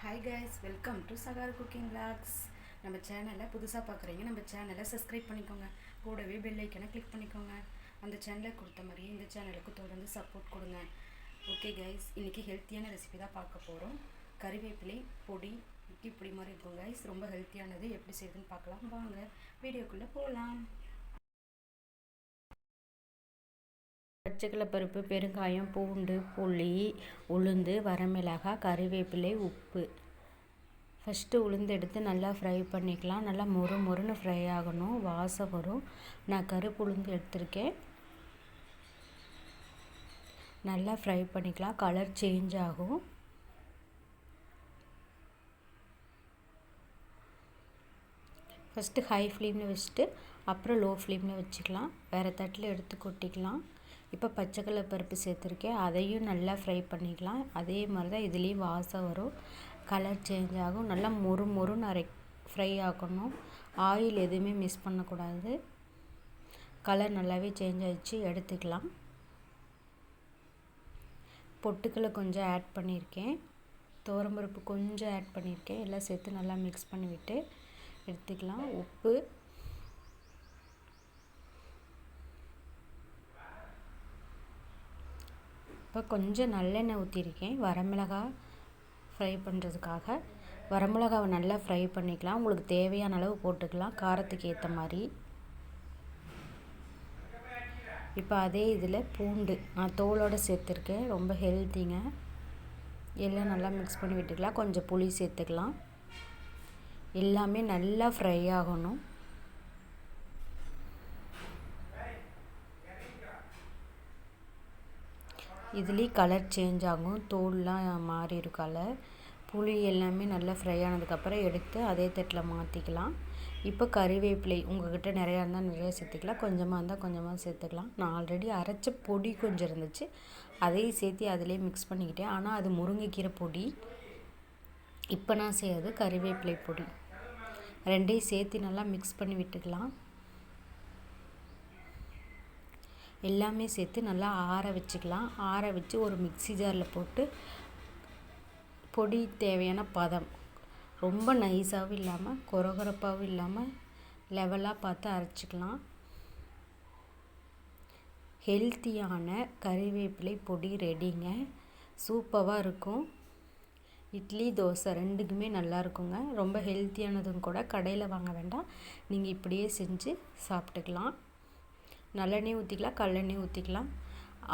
Hi guys, welcome to Sahar cooking vlogs. நம்ம சேனலை புதுசாக பார்க்குறீங்க, நம்ம சேனலை சப்ஸ்கிரைப் பண்ணிக்கோங்க. கூடவே பெல் ஐக்கனை கிளிக் பண்ணிக்கோங்க. அந்த சேனலை கொடுத்த மாதிரியே இந்த சேனலுக்கு தொடர்ந்து சப்போர்ட் கொடுங்க. ஓகே கைஸ், இன்றைக்கி ஹெல்த்தியான ரெசிபி தான் பார்க்க போகிறோம். கறிவேப்பிலை பொடி இப்படி மாதிரி இருக்கும் கைஸ். ரொம்ப ஹெல்த்தியானது. எப்படி செய்யுதுன்னு பார்க்கலாம் வாங்க. வீடியோக்குள்ளே போகலாம். பச்சைக்கடலைப்பருப்பு, பெருங்காயம், பூண்டு, புளி, உளுந்து, வரமிளகாய், கறிவேப்பிலை, உப்பு. ஃபஸ்ட்டு உளுந்து எடுத்து நல்லா ஃப்ரை பண்ணிக்கலாம். நல்லா மொறு மொறுன்னு ஃப்ரை ஆகணும், வாசம் வரும். நான் கருப்பு உளுந்து எடுத்திருக்கேன். நல்லா ஃப்ரை பண்ணிக்கலாம், கலர் சேஞ்ச் ஆகும். ஃபஸ்ட்டு ஹை ஃப்ளேமில் வச்சுட்டு அப்புறம் லோ ஃப்ளேமில் வச்சுக்கலாம். வேறு தட்டில் எடுத்து கொட்டிக்கலாம். இப்போ பச்சைக்கடலை பருப்பு சேர்த்துருக்கேன், அதையும் நல்லா ஃப்ரை பண்ணிக்கலாம். அதே மாதிரி தான் இதுலேயும் வாசம் வரும், கலர் சேஞ்ச் ஆகும். நல்லா மொறு மொறுன்னு ஃப்ரை ஆகணும். ஆயில் எதுவுமே மிஸ் பண்ணக்கூடாது. கலர் நல்லாவே சேஞ்ச் ஆகிடுச்சு, எடுத்துக்கலாம். பொட்டுக்கடலை கொஞ்சம் ஆட் பண்ணியிருக்கேன், துவரம்பருப்பு கொஞ்சம் ஆட் பண்ணியிருக்கேன். எல்லாம் சேர்த்து நல்லா மிக்ஸ் பண்ணிவிட்டு எடுத்துக்கலாம். உப்பு, இப்போ கொஞ்சம் நல்லெண்ணெய் ஊற்றிருக்கேன் வரமிளகாய் ஃப்ரை பண்ணுறதுக்காக. வரமிளகாவை நல்லா ஃப்ரை பண்ணிக்கலாம். உங்களுக்கு தேவையான அளவு போட்டுக்கலாம், காரத்துக்கு ஏற்ற மாதிரி. இப்போ அதே இதில் பூண்டு நான் தோலோடு சேர்த்துருக்கேன், ரொம்ப ஹெல்த்திங்க. எல்லாம் நல்லா மிக்ஸ் பண்ணி விட்டுக்கலாம். கொஞ்சம் புளி சேர்த்துக்கலாம். எல்லாமே நல்லா ஃப்ரை ஆகணும். இதுலேயும் கலர் சேஞ்ச் ஆகும், தோல்லாம் மாறிடும் கலர். புளி எல்லாமே நல்லா ஃப்ரை ஆனதுக்கப்புறம் எடுத்து அதே தட்டில் மாற்றிக்கலாம். இப்போ கறிவேப்பிலை உங்கள்கிட்ட நிறையா இருந்தால் நிறையா சேர்த்துக்கலாம், கொஞ்சமாக இருந்தால் கொஞ்சமாக சேர்த்துக்கலாம். நான் ஆல்ரெடி அரைச்ச பொடி கொஞ்சம் இருந்துச்சு, அதையும் சேர்த்து அதிலே மிக்ஸ் பண்ணிக்கிட்டேன். ஆனால் அது முருங்கைக்கீரை பொடி. இப்போ நான் செய்கிறது கறிவேப்பிலை பொடி. ரெண்டையும் சேர்த்து நல்லா மிக்ஸ் பண்ணி விட்டுக்கலாம். எல்லாமே சேர்த்து நல்லா ஆற வச்சுக்கலாம். ஆற வச்சு ஒரு மிக்ஸி ஜாரில் போட்டு பொடி தேவையான பதம், ரொம்ப நைஸாகவும் இல்லாமல் கொரகொரப்பாகவும் இல்லாமல் லெவலாக பார்த்து அரைச்சிக்கலாம். ஹெல்த்தியான கறிவேப்பிலை பொடி ரெடிங்க. சூப்பராக இருக்கும். இட்லி தோசை ரெண்டுக்குமே நல்லா இருக்குங்க. ரொம்ப ஹெல்த்தியானதும் கூட. கடையில் வாங்க வேண்டாம், நீங்கள் இப்படியே செஞ்சு சாப்பிட்டுக்கலாம். நல்லெண்ணெய் ஊற்றிக்கலாம், கல்லெண்ணெய் ஊற்றிக்கலாம்.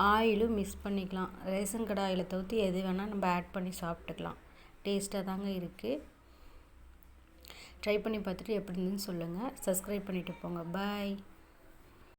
ஆயிலும் மிக்ஸ் பண்ணிக்கலாம். ரேஷன் கடை ஆயிலை தவிர்த்து எது வேணால் நம்ம ஆட் பண்ணி சாப்பிட்டுக்கலாம். டேஸ்ட்டாக தாங்க இருக்குது. ட்ரை பண்ணி பார்த்துட்டு எப்படி இருந்துன்னு சொல்லுங்கள். சப்ஸ்கிரைப் பண்ணிவிட்டு போங்க. பாய்.